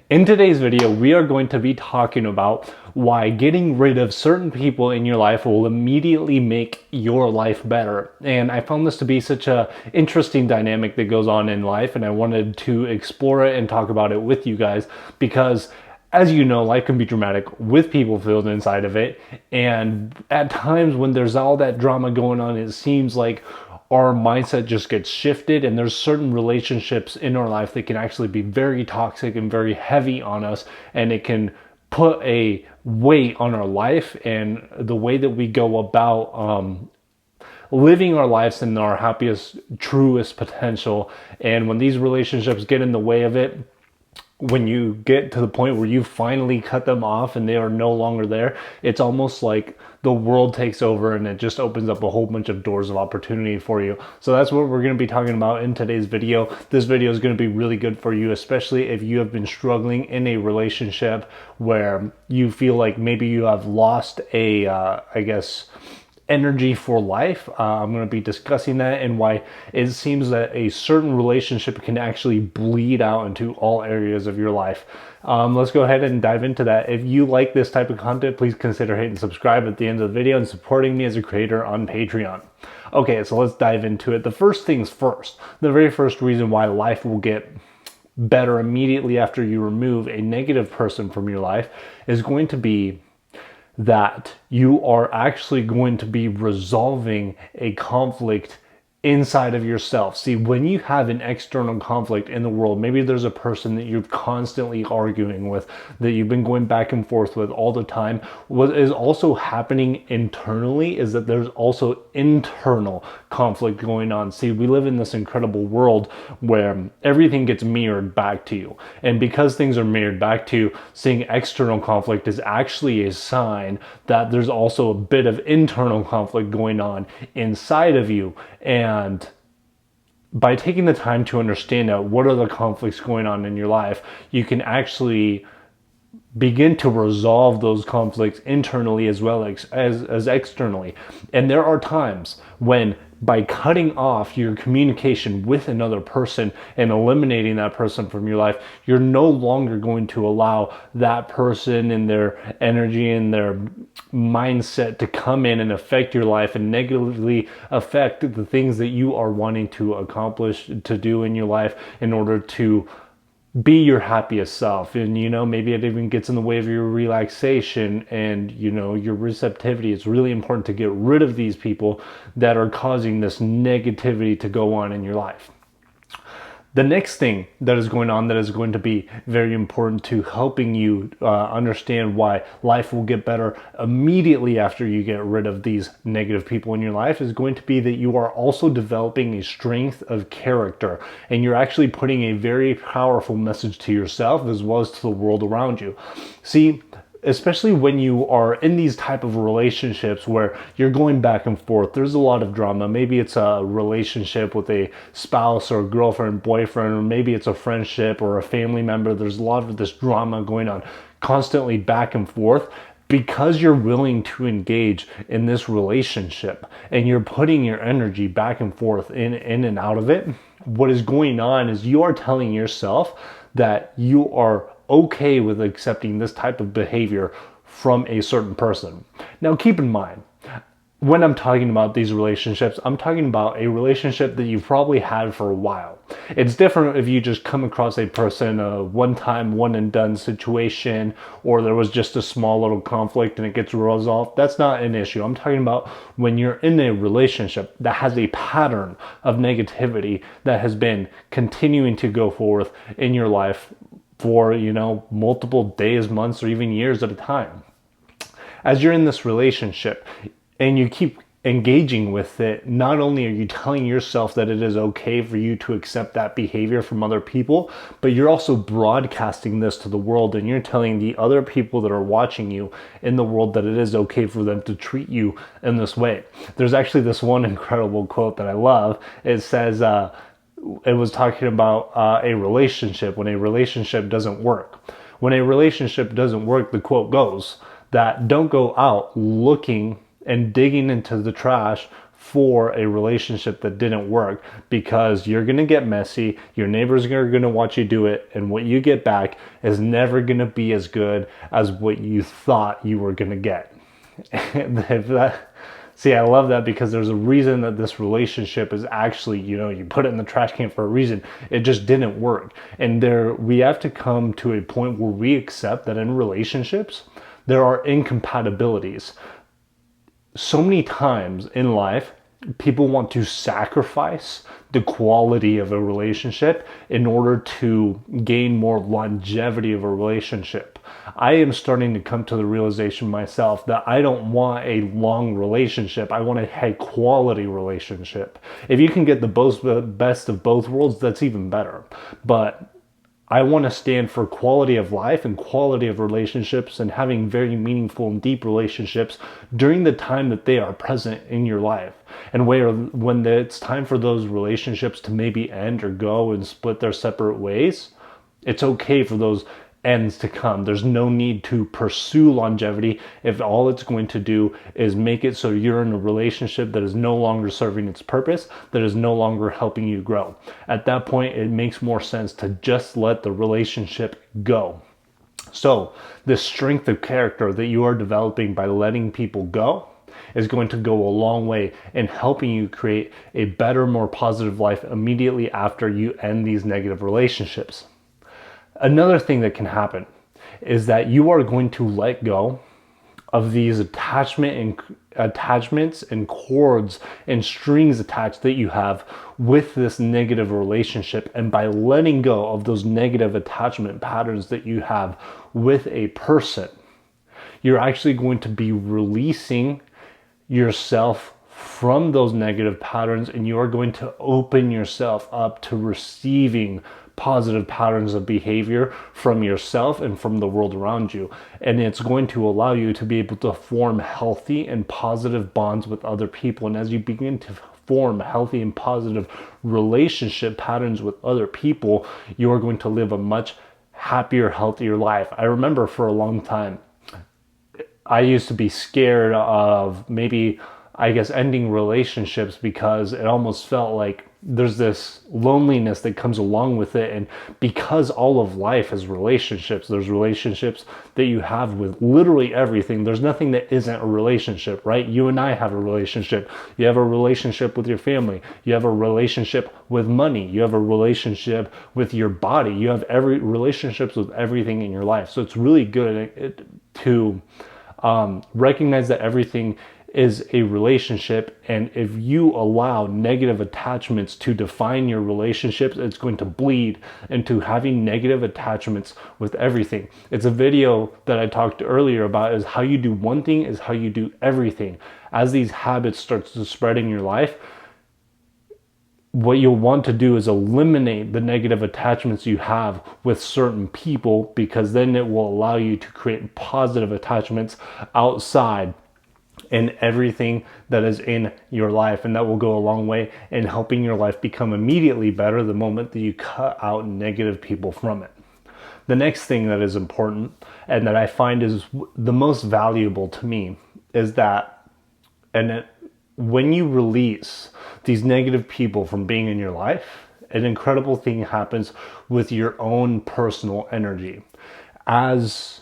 In today's video, we are going to be talking about why getting rid of certain people in your life will immediately make your life better. And I found this to be such a interesting dynamic that goes on in life, and I wanted to explore it and talk about it with you guys because as you know, life can be dramatic with people filled inside of it. And at times when there's all that drama going on, it seems like our mindset just gets shifted, and there's certain relationships in our life that can actually be very toxic and very heavy on us, and it can put a weight on our life and the way that we go about living our lives in our happiest, truest potential. And when these relationships get in the way of it, when you get to the point where you finally cut them off and they are no longer there, it's almost like the world takes over and it just opens up a whole bunch of doors of opportunity for you. So that's what we're going to be talking about in today's video. This video is going to be really good for you, especially if you have been struggling in a relationship where you feel like maybe you have lost a, energy for life. I'm going to be discussing that and why it seems that a certain relationship can actually bleed out into all areas of your life. Let's go ahead and dive into that. If you like this type of content, please consider hitting subscribe at the end of the video and supporting me as a creator on Patreon. Okay, so let's dive into it. The first things first, the very first reason why life will get better immediately after you remove a negative person from your life is going to be that you are actually going to be resolving a conflict inside of yourself. See, when you have an external conflict in the world, maybe there's a person that you're constantly arguing with, that you've been going back and forth with all the time. What is also happening internally is that there's also internal conflict going on. See, we live in this incredible world where everything gets mirrored back to you. And because things are mirrored back to you, seeing external conflict is actually a sign that there's also a bit of internal conflict going on inside of you. And by taking the time to understand out what are the conflicts going on in your life, you can actually begin to resolve those conflicts internally as well as externally. And there are times when by cutting off your communication with another person and eliminating that person from your life, you're no longer going to allow that person and their energy and their mindset to come in and affect your life and negatively affect the things that you are wanting to accomplish, to do in your life in order to be your happiest self. And maybe it even gets in the way of your relaxation and your receptivity. It's really important to get rid of these people that are causing this negativity to go on in your life. The next thing that is going on that is going to be very important to helping you understand why life will get better immediately after you get rid of these negative people in your life is going to be that you are also developing a strength of character, and you're actually putting a very powerful message to yourself as well as to the world around you. See, especially when you are in these type of relationships where you're going back and forth, there's a lot of drama. Maybe it's a relationship with a spouse or a girlfriend, boyfriend, or maybe it's a friendship or a family member. There's a lot of this drama going on constantly back and forth. Because you're willing to engage in this relationship and you're putting your energy back and forth in and out of it, what is going on is you are telling yourself that you are okay with accepting this type of behavior from a certain person. Now, keep in mind, when I'm talking about these relationships, I'm talking about a relationship that you've probably had for a while. It's different if you just come across a person, a one-time, one-and-done situation, or there was just a small little conflict and it gets resolved. That's not an issue. I'm talking about when you're in a relationship that has a pattern of negativity that has been continuing to go forth in your life for, multiple days, months, or even years at a time. As you're in this relationship and you keep engaging with it, not only are you telling yourself that it is okay for you to accept that behavior from other people, but you're also broadcasting this to the world, and you're telling the other people that are watching you in the world that it is okay for them to treat you in this way. There's actually this one incredible quote that I love. It says, it was talking about a relationship when a relationship doesn't work. When a relationship doesn't work, the quote goes that don't go out looking and digging into the trash for a relationship that didn't work, because you're going to get messy, your neighbors are going to watch you do it, and what you get back is never going to be as good as what you thought you were going to get. And see, I love that, because there's a reason that this relationship is actually, you put it in the trash can for a reason. It just didn't work. And we have to come to a point where we accept that in relationships, there are incompatibilities. So many times in life, people want to sacrifice the quality of a relationship in order to gain more longevity of a relationship. I am starting to come to the realization myself that I don't want a long relationship. I want a high quality relationship. If you can get the best of both worlds, that's even better. But I want to stand for quality of life and quality of relationships, and having very meaningful and deep relationships during the time that they are present in your life. And when it's time for those relationships to maybe end or go and split their separate ways, it's okay for those ends to come. There's no need to pursue longevity if all it's going to do is make it so you're in a relationship that is no longer serving its purpose, that is no longer helping you grow. At that point, it makes more sense to just let the relationship go. So the strength of character that you are developing by letting people go is going to go a long way in helping you create a better, more positive life immediately after you end these negative relationships. Another thing that can happen is that you are going to let go of these attachments and cords and strings attached that you have with this negative relationship. And by letting go of those negative attachment patterns that you have with a person, you're actually going to be releasing yourself from those negative patterns, and you are going to open yourself up to receiving positive patterns of behavior from yourself and from the world around you. And it's going to allow you to be able to form healthy and positive bonds with other people. And as you begin to form healthy and positive relationship patterns with other people, you are going to live a much happier, healthier life. I remember for a long time, I used to be scared of maybe, ending relationships, because it almost felt like there's this loneliness that comes along with it. And because all of life is relationships, there's relationships that you have with literally everything. There's nothing that isn't a relationship, right? You and I have a relationship. You have a relationship with your family. You have a relationship with money. You have a relationship with your body. You have relationships with everything in your life. So it's really good to recognize that everything is a relationship, and if you allow negative attachments to define your relationships, it's going to bleed into having negative attachments with everything. It's a video that I talked earlier about, is how you do one thing is how you do everything. As these habits start to spread in your life, what you'll want to do is eliminate the negative attachments you have with certain people, because then it will allow you to create positive attachments outside in everything that is in your life. And that will go a long way in helping your life become immediately better the moment that you cut out negative people from it. The next thing that is important, and that I find is the most valuable to me, is that when you release these negative people from being in your life, an incredible thing happens with your own personal energy. As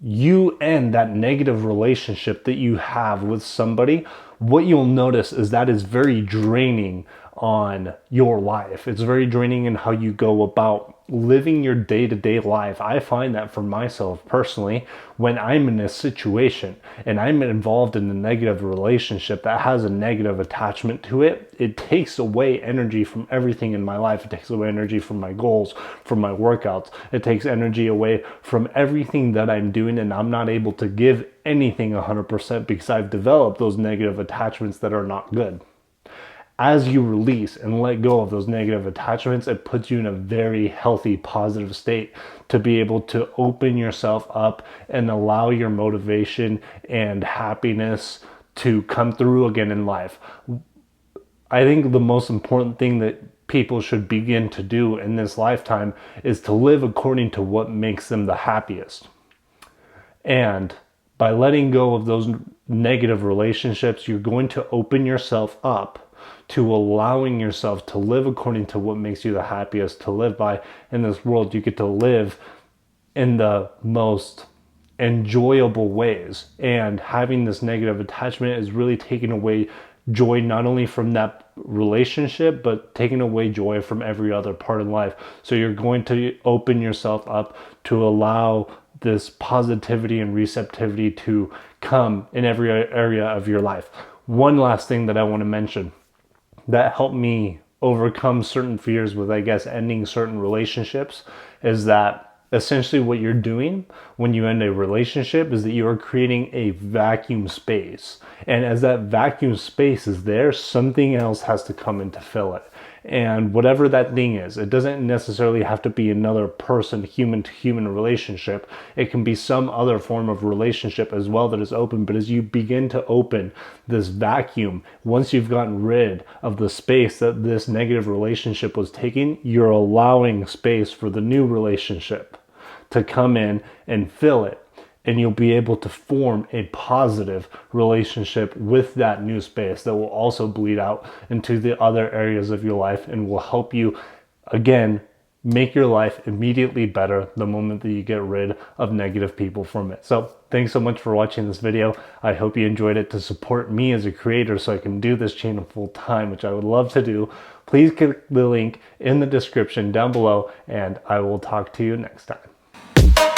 you end that negative relationship that you have with somebody, what you'll notice is that is very draining on your life. It's very draining in how you go about living your day-to-day life. I find that for myself personally, when I'm in a situation and I'm involved in a negative relationship that has a negative attachment to it, it takes away energy from everything in my life. It takes away energy from my goals, from my workouts. It takes energy away from everything that I'm doing, and I'm not able to give anything 100% because I've developed those negative attachments that are not good. As you release and let go of those negative attachments, it puts you in a very healthy, positive state to be able to open yourself up and allow your motivation and happiness to come through again in life. I think the most important thing that people should begin to do in this lifetime is to live according to what makes them the happiest. And By letting go of those negative relationships, you're going to open yourself up to allowing yourself to live according to what makes you the happiest to live by in this world. You get to live in the most enjoyable ways, and having this negative attachment is really taking away joy, not only from that relationship, but taking away joy from every other part of life. So you're going to open yourself up to allow this positivity and receptivity to come in every area of your life. One last thing that I want to mention that helped me overcome certain fears with, I guess, ending certain relationships is that essentially what you're doing when you end a relationship is that you are creating a vacuum space. And as that vacuum space is there, something else has to come in to fill it. And whatever that thing is, it doesn't necessarily have to be another person, human to human relationship. It can be some other form of relationship as well that is open. But as you begin to open this vacuum, once you've gotten rid of the space that this negative relationship was taking, you're allowing space for the new relationship to come in and fill it. And you'll be able to form a positive relationship with that new space that will also bleed out into the other areas of your life and will help you, again, make your life immediately better the moment that you get rid of negative people from it. So thanks so much for watching this video. I hope you enjoyed it. To support me as a creator so I can do this channel full time, which I would love to do, please click the link in the description down below, and I will talk to you next time.